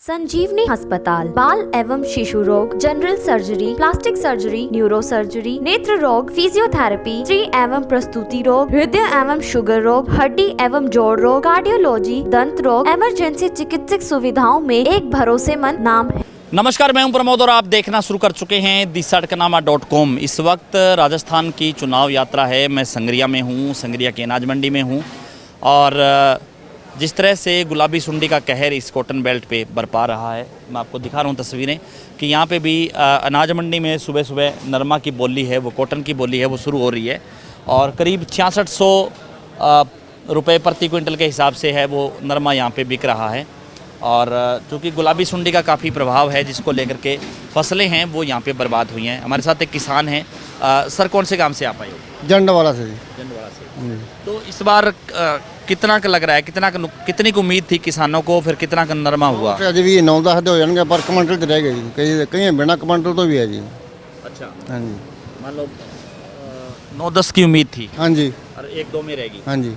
संजीवनी अस्पताल बाल एवं शिशु रोग, general surgery, plastic surgery, neuro surgery, नेत्र रोग, फिजियोथेरेपी, स्त्री एवं प्रसूति रोग, हृदय एवं शुगर रोग, हड्डी एवं जोड़ रोग, कार्डियोलॉजी, दंत रोग, इमरजेंसी चिकित्सक सुविधाओं में एक भरोसेमंद नाम है। नमस्कार, मैं हूं प्रमोद और आप देखना शुरू कर चुके हैं दी-सड़कनामा.com। इस वक्त राजस्थान की चुनाव यात्रा है। मैं संगरिया में हूं, संगरिया की अनाज मंडी में हूं और जिस तरह से गुलाबी सुंडी का कहर इस कॉटन बेल्ट पे बरपा रहा है, मैं आपको दिखा रहा हूं तस्वीरें कि यहाँ पे भी अनाज मंडी में सुबह सुबह नरमा की बोली है, वो कॉटन की बोली है, वो शुरू हो रही है और करीब 6600 रुपये प्रति क्विंटल के हिसाब से है वो नरमा यहाँ पे बिक रहा है। और चूँकि गुलाबी सुंडी का काफ़ी प्रभाव है, जिसको लेकर के फसलें हैं वो यहाँ पे बर्बाद हुई हैं। हमारे साथ एक किसान हैं। सर, कौन से गांव से आप आए हो? जंडवाला से जी। जंडवाला से। तो इस बार कितना का लग रहा है, कितनी की उम्मीद थी किसानों को, फिर कितना का नरमा हुआ? अज भी 9-10 हो जाएंगे पर कमांडल तो रह गए जी, कहीं बिना कमांडल तो भी है जी। अच्छा, हाँ जी, मान लो 9-10 की उम्मीद थी। हाँ जी, और 1-2 में रहेगी। हाँ जी,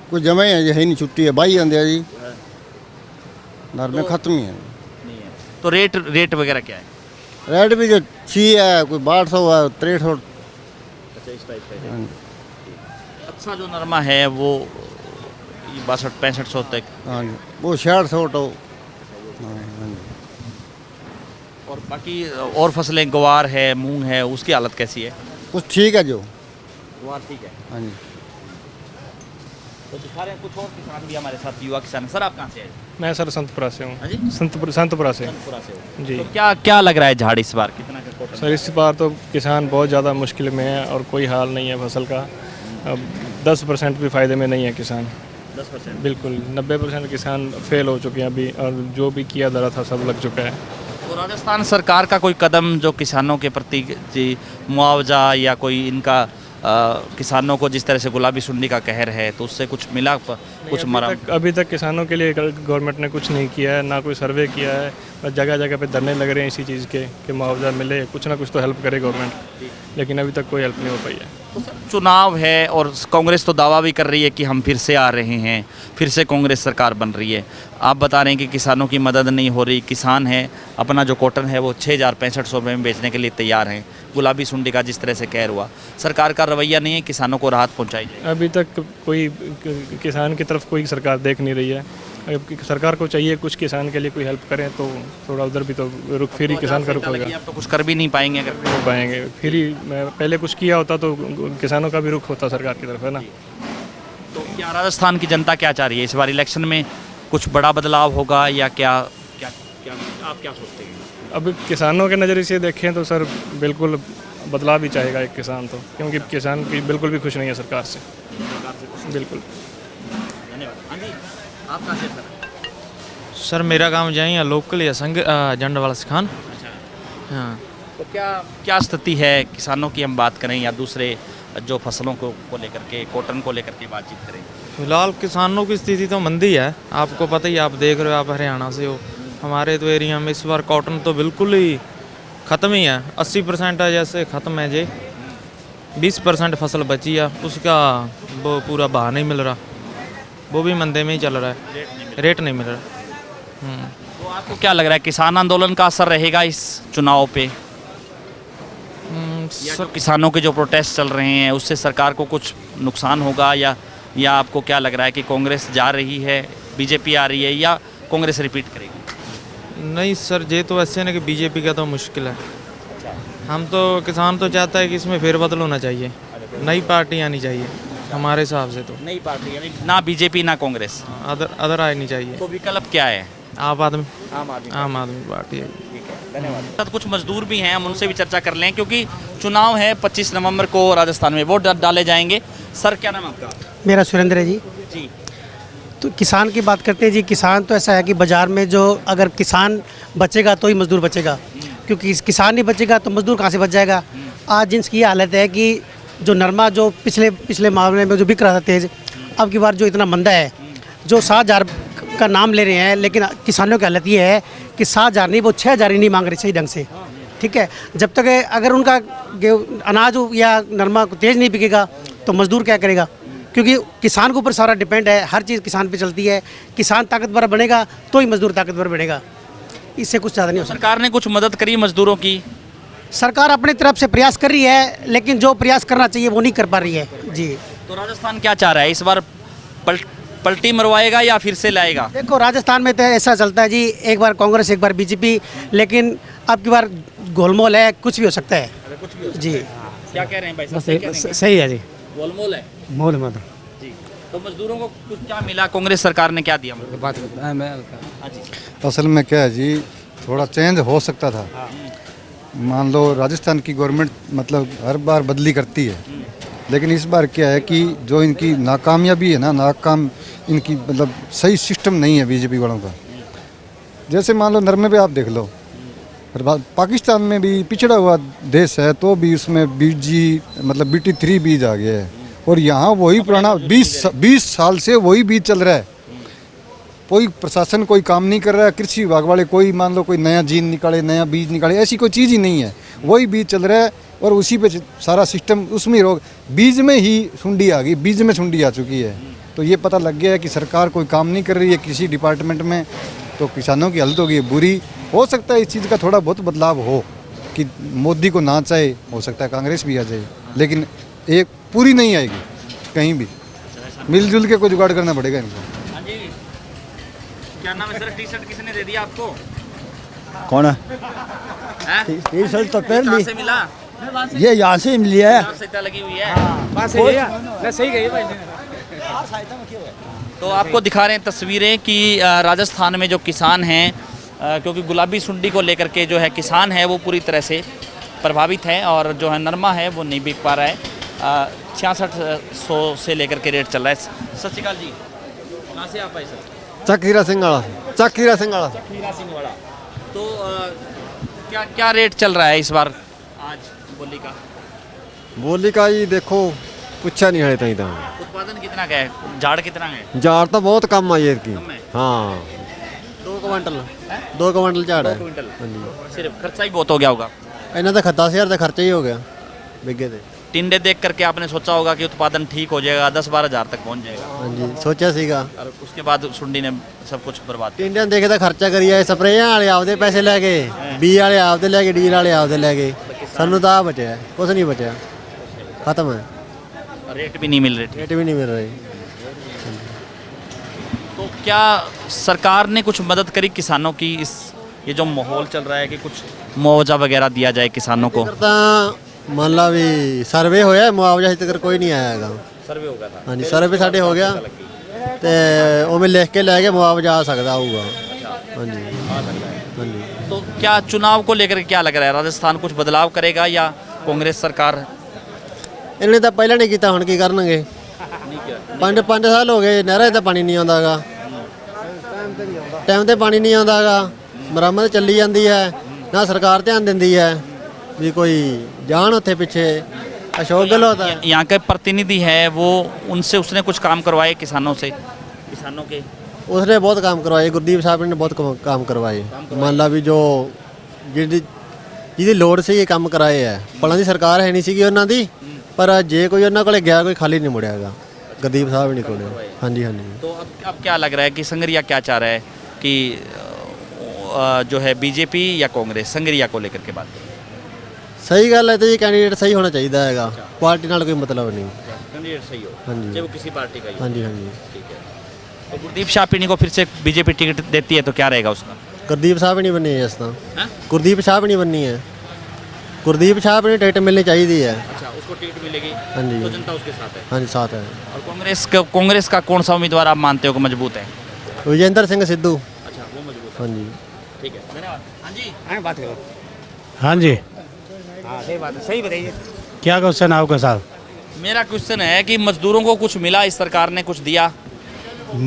कुछ जमा ही है नहीं, छुट्टी है, बाई आते जी, नरमे खत्म ही है। नहीं है तो रेट वगैरह क्या है? रेट भी जो 6 है, कोई 1200 है, 6300। अच्छा, इस टाइप का है। अच्छा, जो नरमा है वो 62-6500 तक। हाँ जी, वो 6600 तो। हाँ जी। और बाकी और फसलें, ग्वार है, मूंग है, उसकी हालत कैसी है? कुछ ठीक है जो। ग्वार ठीक है। हाँ जी, तो दिखा रहे हैं कुछ और किसान भी हमारे साथ, युवा किसान। सर, आप कहाँ से आए? मैं सर संतपुरा से हूँ। हाँ जी? संतपुरा से संतपुरा से हो। जी। तो क्या लग रहा है झाड़ इस बार कितना का कॉटन? सर, इस बार तो किसान बहुत ज़्यादा मुश्किल में है और कोई हाल नहीं है फसल का। अब 10% भी फ़ायदे में नहीं है किसान। 10%? बिल्कुल 90% किसान फेल हो चुके हैं अभी, और जो भी किया धरा था सब लग चुका है। तो राजस्थान सरकार का कोई कदम जो किसानों के प्रति जी मुआवजा या कोई इनका किसानों को, जिस तरह से गुलाबी सुंडी का कहर है, तो उससे कुछ मिला, कुछ मरा? अभी तक किसानों के लिए गवर्नमेंट ने कुछ नहीं किया है, ना कोई सर्वे किया है। बस जगह जगह पे धरने लग रहे हैं इसी चीज़ के कि मुआवजा मिले, कुछ ना कुछ तो हेल्प करे गवर्नमेंट, लेकिन अभी तक कोई हेल्प नहीं हो पाई है। तो सर, चुनाव है और कांग्रेस तो दावा भी कर रही है कि हम फिर से आ रहे हैं, फिर से कांग्रेस सरकार बन रही है। आप बता रहे हैं कि किसानों की मदद नहीं हो रही। किसान है, अपना जो कॉटन है वो 6500 रुपये में बेचने के लिए तैयार हैं। गुलाबी सुंडी का जिस तरह से कहर हुआ, सरकार का रवैया नहीं है किसानों को राहत पहुँचाई जाए। अभी तक कोई किसान की तरफ कोई सरकार देख नहीं रही है। सरकार को चाहिए कुछ किसान के लिए कोई हेल्प करें, तो थोड़ा उधर भी तो रुक, फिर ही किसान का रुक होगा। आप तो कुछ कर भी नहीं पाएंगे अगर हो पाएंगे, फिर ही पहले कुछ किया होता तो किसानों का भी रुख होता सरकार की तरफ, है ना। तो क्या राजस्थान की जनता क्या चाह रही है? इस बार इलेक्शन में कुछ बड़ा बदलाव होगा या क्या क्या क्या आप क्या सोचते हैं? अब किसानों के नज़रिए से देखें तो सर बिल्कुल बदलाव ही चाहेगा एक किसान तो, क्योंकि किसान की बिल्कुल भी खुश नहीं है सरकार से। बिल्कुल। धन्यवाद। हाँ जी, आप कहाँ से सर? सर, मेरा गांव जहीं है, लोकल है, जंडवाला से खान। अच्छा। हाँ। तो क्या स्थिति है किसानों की, हम बात करें या दूसरे जो फसलों को लेकर के, कॉटन को लेकर के बातचीत करें? फिलहाल किसानों की स्थिति तो मंदी है, आपको पता ही, आप देख रहे हो, आप हरियाणा से हो। हमारे तो एरिया में इस बार कॉटन तो बिल्कुल ही ख़त्म ही है। 80% है जैसे ख़त्म है जी। 20% फसल बची है, उसका वो पूरा भाव नहीं मिल रहा, वो भी मंदे में ही चल रहा है, रेट नहीं मिल रहा। तो आपको क्या लग रहा है, किसान आंदोलन का असर रहेगा इस चुनाव पे? या जो किसानों के जो प्रोटेस्ट चल रहे हैं उससे सरकार को कुछ नुकसान होगा, या आपको क्या लग रहा है कि कांग्रेस जा रही है, बीजेपी आ रही है, या कांग्रेस रिपीट करेगी? नहीं सर, ये तो ऐसे ना कि बीजेपी का तो मुश्किल है। हम तो किसान तो चाहता है कि इसमें फेरबदल होना चाहिए, नई पार्टी आनी चाहिए हमारे हिसाब से। तो नई पार्टी यानी ना बीजेपी ना कांग्रेस, अदर आनी चाहिए। तो विकल्प क्या है? आम आदमी पार्टी है। धन्यवाद। साथ कुछ मजदूर भी हैं, हम उनसे भी चर्चा कर लें, क्योंकि चुनाव है 25 नवंबर को राजस्थान में वोट डाले जाएंगे। सर, क्या नाम है आपका? मेरा सुरेंद्र है जी। जी। तो किसान की बात करते हैं जी। किसान तो ऐसा है कि बाज़ार में जो अगर किसान बचेगा तो ही मज़दूर बचेगा, क्योंकि किसान नहीं बचेगा तो मज़दूर कहाँ से बच जाएगा। आज जिनकी ये हालत है कि जो नरमा जो पिछले मामले में जो बिक रहा था तेज़, अब की बार जो इतना मंदा है, जो 7000 का नाम ले रहे हैं, लेकिन किसानों की हालत ये है कि 7000 नहीं, वो 6000 ही नहीं मांग रहे सही ढंग से। ठीक है, जब तक अगर उनका अनाज या नरमा तेज़ नहीं बिकेगा तो मज़दूर क्या करेगा। क्योंकि किसान के ऊपर सारा डिपेंड है, हर चीज़ किसान पे चलती है। किसान ताकतवर बनेगा तो ही मजदूर ताकतवर बनेगा, इससे कुछ ज़्यादा नहीं हो सकता। सरकार ने कुछ मदद करी मजदूरों की? सरकार अपनी तरफ से प्रयास कर रही है, लेकिन जो प्रयास करना चाहिए वो नहीं कर पा रही है जी। तो राजस्थान क्या चाह रहा है इस बार? पलटी मरवाएगा या फिर से लाएगा? देखो राजस्थान में तो ऐसा चलता है जी, एक बार कांग्रेस एक बार बीजेपी, लेकिन अब की बार गोलमोल है, कुछ भी हो सकता है जी। क्या कह रहे हैं भाई साहब? क्या कह रहे हैं? सही है जी, गोलमोल है मोल मत जी। तो मजदूरों को कुछ क्या मिला? कांग्रेस सरकार ने क्या दिया? बात हाँ जी। असल में क्या है जी, थोड़ा चेंज हो सकता था। मान लो राजस्थान की गवर्नमेंट मतलब हर बार बदली करती है, लेकिन इस बार क्या है कि जो इनकी नाकामयाबी है ना, नाकाम इनकी मतलब सही सिस्टम नहीं है बीजेपी वालों का। जैसे मान लो नरमे पे आप देख लो, पाकिस्तान में भी पिछड़ा हुआ देश है तो भी उसमें बीजी मतलब BT3 बीज आ गया है, और यहाँ वही पुराना 20 साल से वही बीज चल रहा है। कोई प्रशासन कोई काम नहीं कर रहा है, कृषि विभाग वाले कोई मान लो कोई नया जीन निकाले, नया बीज निकाले, ऐसी कोई चीज़ ही नहीं है। वही बीज चल रहा है और उसी पे सारा सिस्टम, उसमें ही रोग, बीज में ही सुंडी आ गई, बीज में सुंडी आ चुकी है। तो ये पता लग गया है कि सरकार कोई काम नहीं कर रही है किसी डिपार्टमेंट में, तो किसानों की हालत होगी बुरी। हो सकता है इस चीज़ का थोड़ा बहुत बदलाव हो कि मोदी को ना चाहे, हो सकता है कांग्रेस भी आ जाए, लेकिन एक पूरी नहीं आएगी कहीं भी। मिलजुल के कोई जुगाड़ करना पड़ेगा इनको। हाँ जी, क्या नाम है सर? टी शर्ट किसने दे दिया आपको? कौन है? हैं? टी शर्ट तो पहन कहाँ ली, से मिला? ये यहाँ से मिली है। यहाँ से इतना लगी हुई है। तो आपको दिखा रहे हैं तस्वीरें कि राजस्थान में जो किसान हैं, क्योंकि गुलाबी सुंडी को लेकर के जो है किसान है वो पूरी तरह से प्रभावित है, और जो है नरमा है वो नहीं बिक पा रहा है। 6600 से लेकर के रेट चल रहा है। सत श्री अकाल जी, कहाँ से आप आए सर? चकीरा सिंगाड़ा, चकीरा सिंगाड़ा। हीरा सिंह वाला। तो क्या क्या रेट चल रहा है इस बार आज बोली का? बोली का ही देखो पूछा नहीं है तई तो उत्पादन कितना का है? झाड़ कितना है? जार तो बहुत कम आई की। कम है? हाँ 2 क्विंटल ਝਾੜ दो क्विंटल। सिर्फ खर्चा ही बहुत हो गया होगा। ਇਹਨਾਂ ਦਾ 10,000 ਦਾ ਖਰਚਾ ਹੀ ਹੋ ਗਿਆ बिगे ਤੇ। टिंडे देख करके आपने सोचा होगा कि उत्पादन ठीक हो जाएगा, 10-12 हज़ार तक पहुंच जाएगा, ਹਾਂਜੀ ਸੋਚਿਆ ਸੀਗਾ। और उसके बाद सुंडी ने सब कुछ बर्बाद किया। ਟਿੰਡਿਆਂ ਦੇਖੇ ਤਾਂ ਖਰਚਾ ਕਰੀ ਆਏ, ਸਪਰੇਆਂ ਵਾਲੇ ਆਪਦੇ ਪੈਸੇ ਲੈ ਗਏ, ਬੀ ਵਾਲੇ ਆਪਦੇ ਲੈ ਗਏ, ਡੀਲ ਵਾਲੇ ਆਪਦੇ ਲੈ ਗਏ, ਸਾਨੂੰ ਤਾਂ ਆ ਬਚਿਆ, ਕੁਝ ਨਹੀਂ ਬਚਿਆ, ਖਤਮ ਹੈ। रेट भी नहीं मिल रहे। रेट भी नहीं मिल रहे। तो क्या सरकार ने कुछ मदद करी किसानों की? इस ये जो माहौल चल रहा है कि कुछ मुआवजा वगैरह दिया जाए किसानों को? ਤਾਂ ਮੰਨ ਲਾ ਵੀ ਸਰਵੇ ਹੋਇਆ, ਮੁਆਵਜ਼ਾ ਹਜੇ ਤੱਕ ਕੋਈ ਨਹੀਂ ਆਇਆ ਹੈਗਾ। सर्वे हो गया था। ਹਾਂਜੀ ਸਰਵੇ ਸਾਡੇ ਹੋ ਗਿਆ ਤੇ ਉਵੇਂ ਲਿਖ ਕੇ ਲੈ ਕੇ ਮੁਆਵਜ਼ਾ ਆ ਸਕਦਾ ਆਊਗਾ। ਹਾਂਜੀ ਹਾਂਜੀ। तो क्या चुनाव को लेकर क्या लग रहा है? राजस्थान कुछ बदलाव करेगा या कांग्रेस सरकार? ਇਹਨੇ ਤਾਂ ਪਹਿਲਾਂ ਨਹੀਂ ਕੀਤਾ, ਹੁਣ ਕੀ ਕਰਨਗੇ? 5 ਸਾਲ ਹੋ ਗਏ, ਨਹਿਰਾਂ 'ਚ ਤਾਂ ਪਾਣੀ ਨਹੀਂ ਆਉਂਦਾਗਾ, ਟਾਈਮ ਤੇ ਪਾਣੀ ਨਹੀਂ ਆਉਂਦਾਗਾ, ਮੁਰੰਮਤ ਚੱਲੀ ਜਾਂਦੀ ਹੈ, ਨਾ ਸਰਕਾਰ ਧਿਆਨ ਦਿੰਦੀ ਹੈ ਵੀ ਕੋਈ ਜਾਣ ਉੱਥੇ ਪਿੱਛੇ। अशोक गहलोत है, यहाँ के प्रतिनिधि है वो, उनसे उसने कुछ काम करवाए किसानों से, किसानों के? उसने बहुत काम करवाए, गुरदीप साहब ने बहुत काम करवाए। मान ला भी जो ਜਿਹਦੀ ਲੋੜ ਸੀ ਇਹ ਕੰਮ ਕਰਾਏ ਹੈ। ਭਲਾਂ ਦੀ ਸਰਕਾਰ ਹੈ ਨਹੀਂ ਸੀਗੀ ਉਹਨਾਂ ਦੀ, ਪਰ ਜੇ ਕੋਈ ਉਹਨਾਂ ਕੋਲੇ ਗਿਆ ਕੋਈ ਖਾਲੀ ਨਹੀਂ ਮੁੜਿਆਗਾ। ਗੁਰਦੀਪ ਸਾਹਿਬ ਨਹੀਂ ਕੋਲੇ। ਹਾਂਜੀ ਹਾਂਜੀ। तो अब क्या लग रहा है कि संगरिया क्या चाह रहा है कि जो है बीजेपी या कांग्रेस? संगरिया को लेकर के बात करें। ਸਹੀ ਗੱਲ ਹੈ ਤੇ ਜੀ, ਕੈਂਡੀਡੇਟ ਸਹੀ ਹੋਣਾ ਚਾਹੀਦਾ ਹੈਗਾ, ਪਾਰਟੀ ਨਾਲ ਕੋਈ ਮਤਲਬ नहीं। कैंडिडेट सही हो, हाँ जी। चाहे वो किसी पार्टी का ही हो। ਹਾਂਜੀ ਹਾਂਜੀ। ठीक है। तो गुरदीप शाह को फिर से बीजेपी टिकट देती है तो क्या रहेगा उसका? ਗੁਰਦੀਪ ਸਾਹਿਬ ਨਹੀਂ ਬੰਨੀ ਹੈ ਇਸ ਤਾਂ। हाँ? ਗੁਰਦੀਪ ਸਾਹਿਬ ਨਹੀਂ ਬੰਨੀ ਹੈ, ਗੁਰਦੀਪ ਸਾਹਿਬ ਨੂੰ ਟਿਕਟ ਮਿਲਣੀ ਚਾਹੀਦੀ ਹੈ। अच्छा, उसको टिकट मिलेगी हाँ जी। तो जनता उसके साथ है। ਹਾਂਜੀ ਸਾਥ ਹੈ। और कांग्रेस का कौन सा उम्मीदवार आप मानते हो कि मजबूत है? ਵਿਜੇਂਦਰ ਸਿੰਘ ਸਿੱਧੂ। अच्छा, वो मजबूत ਹਾਂਜੀ। है। ठीक है, धन्यवाद। हाँ जी, हाँ जी, हाँ सही बात है, सही बताइए क्या क्वेश्चन आपका साहब? मेरा क्वेश्चन है कि मजदूरों को कुछ मिला, इस सरकार ने कुछ दिया?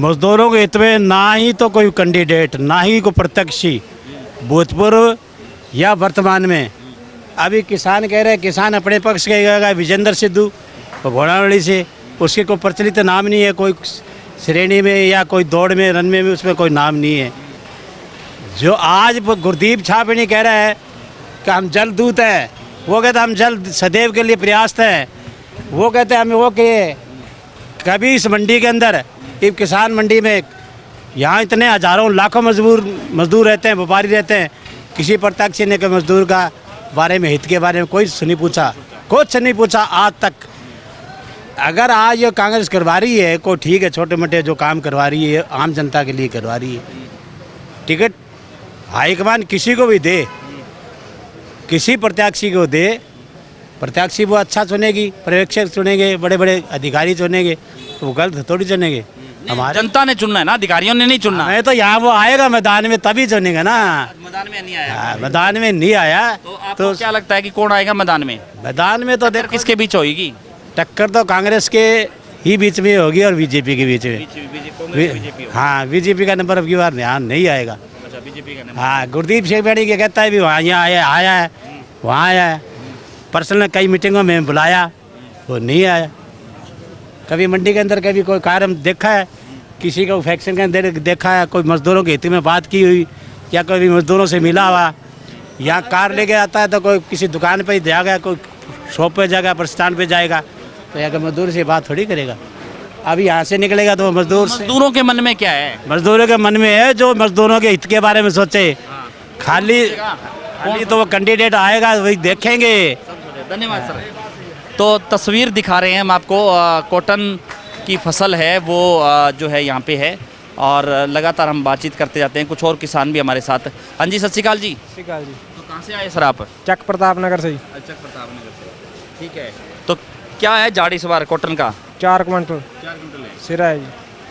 मजदूरों के हित में ना ही तो कोई कैंडिडेट, ना ही कोई प्रत्याशी भूतपूर्व या वर्तमान में। अभी किसान कह रहे हैं, किसान अपने पक्ष कहेगा विजेंद्र सिद्धू घोड़ावड़ी से, उसके कोई प्रचलित नाम नहीं है, कोई श्रेणी में या कोई दौड़ में रन में उसमें कोई नाम नहीं है। जो आज गुरदीप छापनी कह रहा है कि हम जल दूत हैं, वो कहते हम जल सदैव के लिए प्रयास हैं, वो कहते हैं हमें वो कि कभी इस मंडी के अंदर कि किसान मंडी में यहाँ इतने हज़ारों लाखों मजदूर रहते हैं, व्यापारी रहते हैं, किसी प्रत्यक्ष ने के मजदूर का बारे में, हित के बारे में कोई नहीं पूछा, कुछ नहीं पूछा आज तक। अगर आज ये कांग्रेस करवा रही है कोई ठीक है, छोटे मोटे जो काम करवा रही है आम जनता के लिए करवा रही है। टिकट हाईकमान किसी को भी दे, किसी प्रत्याशी को दे, प्रत्याशी वो अच्छा चुनेगी, पर्यवेक्षक चुनेंगे, बड़े बड़े अधिकारी चुनेंगे, तो वो गलत थोड़ी चुनेंगे। हमारे जनता ने चुनना है ना, अधिकारियों ने नहीं चुनना। मैं तो यहाँ वो आएगा मैदान में तभी चुनेगा ना। मैदान में नहीं आया। हाँ, मैदान में नहीं आया तो आपको क्या लगता है कि कौन आएगा मैदान में? मैदान में तो देखो किसके बीच होगी टक्कर तो कांग्रेस के ही बीच में होगी और बीजेपी के बीच में। हाँ, बीजेपी का नंबर अब की बार ध्यान नहीं आएगा। बीजेपी का हाँ, गुरदीप सिंह बैठी के कहता है भी वहाँ यहाँ आया है, वहाँ आया है। पर्सनल कई मीटिंगों में बुलाया, वो नहीं आया। कभी मंडी के अंदर कभी कोई कार्य देखा है, किसी का फैक्शन के अंदर देखा है, कोई मजदूरों के हित में बात की हुई या कभी मजदूरों से मिला हुआ? यहाँ कार लेके आता है तो कोई किसी दुकान पे ही जाएगा, कोई शॉप पे जाएगा, प्रस्थान पे जाएगा, तो यहाँ के मजदूर से बात थोड़ी करेगा। अब यहाँ से निकलेगा तो मजदूरों के मन में क्या है? मजदूरों के मन में है जो मजदूरों के हित के बारे में सोचे। खाली तो वो कैंडिडेट आएगा वही देखेंगे। धन्यवाद सर। तो तस्वीर दिखा रहे हैं हम आपको, कॉटन की फसल है वो जो है यहाँ पे है और लगातार हम बातचीत करते जाते हैं। कुछ और किसान भी हमारे साथ। हाँ जी, सत श्री अकाल जी। सत श्री अकाल जी। तो कहाँ से आए सर आप? चक प्रताप नगर से ही। चक प्रताप नगर से, ठीक है। तो क्या है झाड़ इस बार कॉटन का? 4 क्विंटल। 4 क्विंटल है सिरा है जी।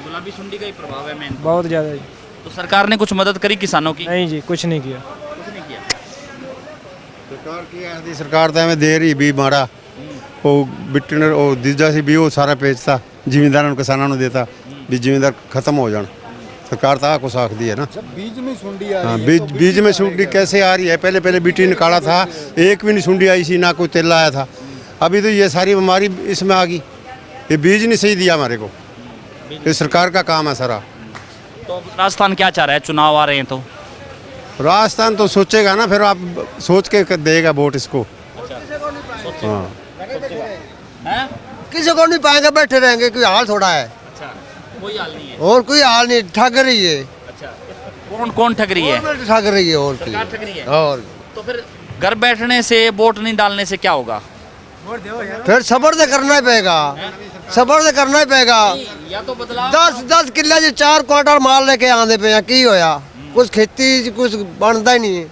गुलाबी सुंडी का ही प्रभाव है मेन, बहुत ज़्यादा जी। तो सरकार ने कुछ मदद करी किसानों की? नहीं जी, कुछ नहीं किया। कुछ नहीं किया। सरकार की आधी सरकार तो हमें दे रही भी माड़ा वो बिटन वो दूजा सी भी वो सारा बेचता जिमींदारों किसानों ने देता भी जिमींदार खत्म हो जान। सरकार तो कुछ आखदी है ना, बीज में सुंडी आ रही है। बीज में सुंडी कैसे आ रही है? पहले बिटी निकाला था, एक भी नहीं सुंडी आई सी, ना कोई तेल आया था। अभी तो ये सारी बीमारी इसमें आ गई। ये बीज नहीं सही दिया हमारे को, ये सरकार का काम है सारा। तो राजस्थान क्या चाह रहा है? चुनाव आ रहे हैं तो राजस्थान तो सोचेगा ना, फिर आप सोच के देगा वोट इसको। हाँ, किसी को नहीं पाएंगे, बैठे रहेंगे, कोई हाल थोड़ा है। अच्छा, कोई हाल नहीं है और कोई हाल नहीं, ठग रही है। अच्छा, कौन ठग रही है? ठग रही है और सरकार ठग रही है। और तो फिर घर बैठने से, वोट नहीं डालने से क्या होगा? फिर सबर से करना ही पड़ेगा, सबर से करना ही पड़ेगा। या तो बदलाव 10 किले जी 4 क्वार्टर माल लेके आने पे हैं, की होया? कुछ खेती कुछ बनता ही नहीं।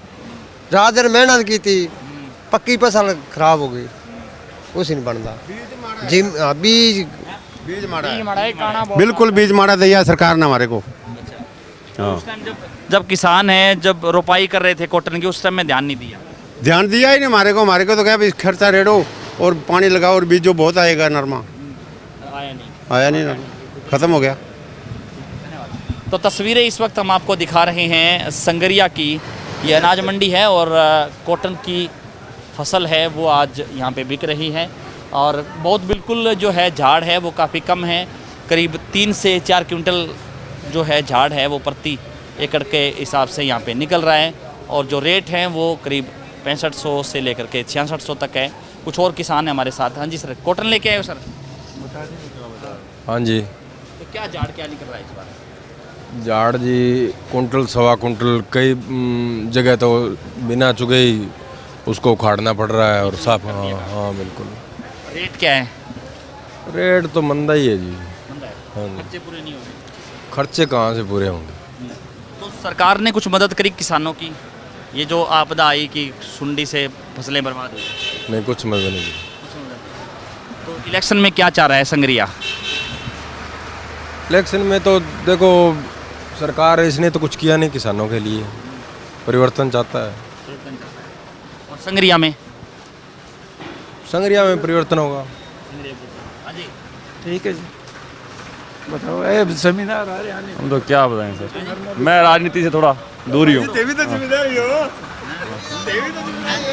रात दिन मेहनत की थी, पक्की फसल खराब हो गई, कुछ नहीं बनता। बीज माड़ा है, बिल्कुल बीज माड़ा दिया सरकार ने हमारे को। उस टाइम जब किसान है, जब रोपाई कर रहे थे कॉटन की, उस टाइम में ध्यान नहीं दिया। ध्यान दिया ही नहीं हमारे को तो क्या भी खर्चा रेडो और पानी लगाओ और बीज जो बहुत आएगा नरमा आया नहीं नरमा, खत्म हो गया। तो तस्वीरें इस वक्त हम आपको दिखा रहे हैं संगरिया की। ये अनाज मंडी है और कॉटन की फसल है वो आज यहाँ पे बिक रही है और बहुत बिल्कुल जो है झाड़ है वो काफ़ी कम है। करीब 3 से 4 क्विंटल जो है झाड़ है वो प्रति एकड़ के हिसाब से यहाँ पे निकल रहा है और जो रेट हैं वो करीब 6500 से लेकर के 6600 तक है। कुछ और किसान हैं हमारे साथ। हाँ जी सर, कॉटन लेके आए हो सर? हाँ जी। तो क्या झाड़ क्या निकल रहा है इस बार? झाड़ जी कुंटल 1.25 कुंटल, कई जगह तो बिना चुगे ही उसको उखाड़ना पड़ रहा है और साफ। हाँ बिल्कुल। रेट क्या है? रेट तो मंदा ही है जी। हाँ जी। खर्चे पूरे नहीं होंगे? खर्चे कहाँ से पूरे होंगे? तो सरकार ने कुछ मदद करी किसानों की? ये जो आपदा आई कि सुंडी से फसलें बर्बाद हुई? नहीं, कुछ मदद नहीं की। तो इलेक्शन में क्या चाह रहा है संगरिया? इलेक्शन में तो देखो सरकार इसने तो कुछ किया नहीं किसानों के लिए, परिवर्तन चाहता है। और संगरिया में? संगरिया में परिवर्तन होगा। ठीक है जी, बताओ। जमींदार आ रहे हैं। हम तो क्या बताएं सर, मैं राजनीति से थोड़ा दूर ही हूँ।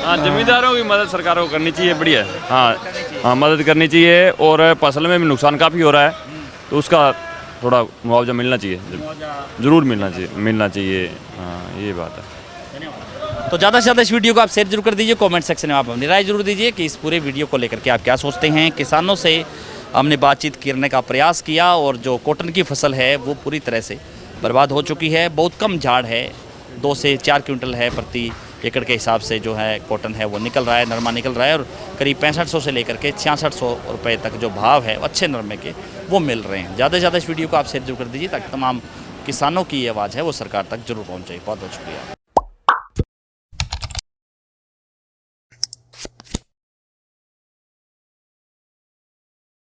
हाँ, जमींदारों की मदद सरकारों को करनी चाहिए, बढ़िया है। हाँ, मदद करनी चाहिए और फसल में भी नुकसान काफ़ी हो रहा है तो उसका थोड़ा मुआवजा मिलना चाहिए, ज़रूर मिलना चाहिए। हाँ, ये बात है। तो ज़्यादा से ज़्यादा इस वीडियो को आप शेयर जरूर कर दीजिए। कमेंट सेक्शन में आप अपनी राय जरूर दीजिए कि इस पूरे वीडियो को लेकर के आप क्या सोचते हैं। किसानों से हमने बातचीत करने का प्रयास किया और जो कॉटन की फसल है वो पूरी तरह से बर्बाद हो चुकी है। बहुत कम झाड़ है, 2 से 4 क्विंटल है प्रति एकड़ के हिसाब से जो है कॉटन है वो निकल रहा है, नरमा निकल रहा है और करीब 6500 से लेकर के 6600 रुपये तक जो भाव है अच्छे नरमे के वो मिल रहे हैं। ज़्यादा से ज़्यादा इस वीडियो को आप शेयर जरूर कर दीजिए ताकि तमाम किसानों की ये आवाज़ है वो सरकार तक जरूर पहुँचे। बहुत बहुत शुक्रिया।